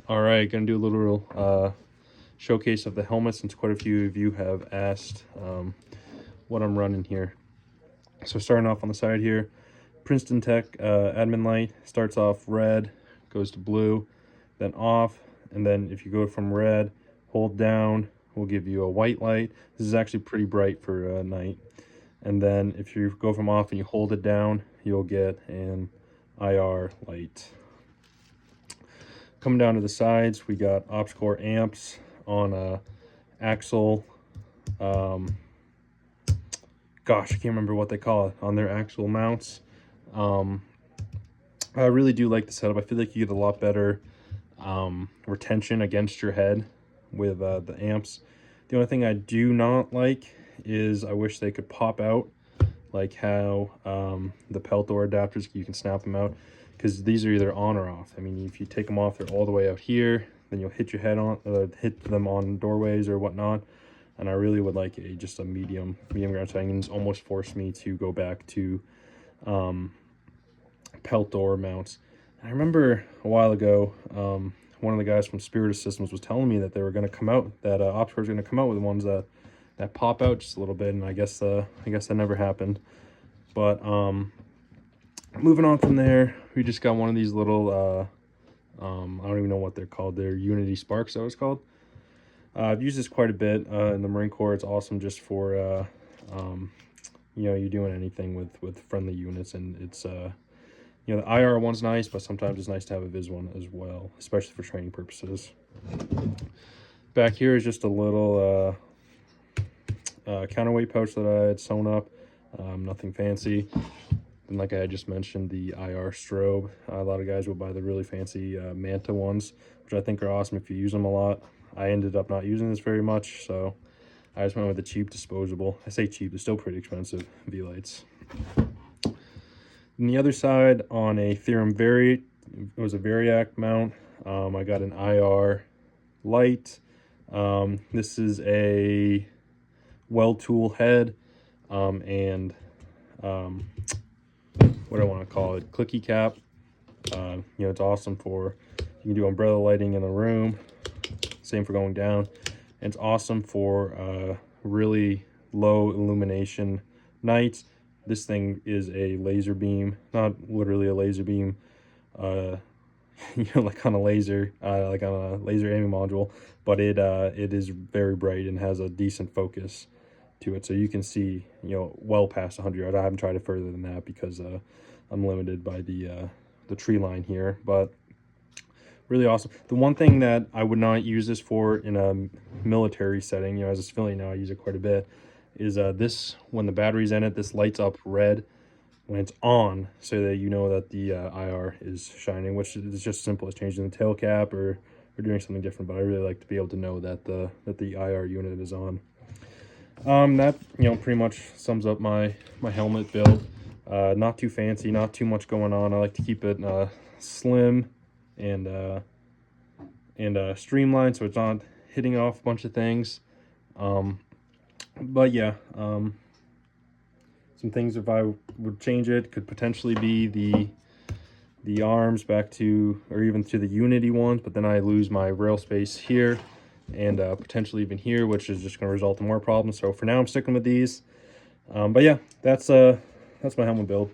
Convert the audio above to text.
All right, gonna do a little showcase of the helmet since quite a few of you have asked what I'm running here. So starting off on the side here, Princeton Tech admin light starts off red, goes to blue, then off, and then if you go from red, hold down, will give you a white light. This is actually pretty bright for night. And then if you go from off and you hold it down, you'll get an IR light. Coming down to the sides, we got OpsCore amps on axle. Gosh, I can't remember what they call it on their actual mounts. I really do like the setup. I feel like you get a lot better retention against your head with the amps. The only thing I do not like is I wish they could pop out, like how the Peltor adapters, you can snap them out, because these are either on or off. I mean, if you take them off, they're all the way out here, then you'll hit your head on, hit them on doorways or whatnot. And I really would like just a medium ground setting, and it's almost forced me to go back to Peltor mounts. And I remember a while ago, one of the guys from Spirit of Systems was telling me that they were going to come out, that OpsCore was going to come out with ones that pop out just a little bit, and I guess that never happened. But moving on from there, we just got one of these little I don't even know what they're called. They're Unity Sparks, that was called. I've used this quite a bit in the Marine Corps. It's awesome just for you know, you're doing anything with friendly units, and it's you know, the IR one's nice, but sometimes it's nice to have a Viz one as well, especially for training purposes. Back here is just a little counterweight pouch that I had sewn up, nothing fancy. And like I had just mentioned, the IR strobe. A lot of guys will buy the really fancy Manta ones, which I think are awesome if you use them a lot. I ended up not using this very much, so I just went with the cheap disposable. I say cheap, it's still pretty expensive V-lights. On the other side, on a Theorem Variate, it was a Variac mount. I got an IR light. This is a weld tool head, and what do I want to call it? Clicky cap. You know, it's awesome for, you can do umbrella lighting in a room. Same for going down. And it's awesome for really low illumination nights. This thing is a laser beam, not literally a laser beam, you know, like on a laser, like on a laser aiming module, but it is very bright and has a decent focus to it, so you can see, you know, well past 100 yards. I haven't tried it further than that because I'm limited by the tree line here, but really awesome. The one thing that I would not use this for in a military setting, you know, as a civilian now I use it quite a bit, is this, when the battery's in it, this lights up red when it's on, so that you know that the IR is shining, which is just simple as changing the tail cap or doing something different, but I really like to be able to know that the IR unit is on. That, you know, pretty much sums up my helmet build. Not too fancy, not too much going on. I like to keep it slim and streamlined, so it's not hitting off a bunch of things. But yeah, some things, if I would change it, could potentially be the arms back to, or even to the Unity ones, but then I lose my rail space here and potentially even here, which is just going to result in more problems. So for now, I'm sticking with these. But yeah, that's my helmet build.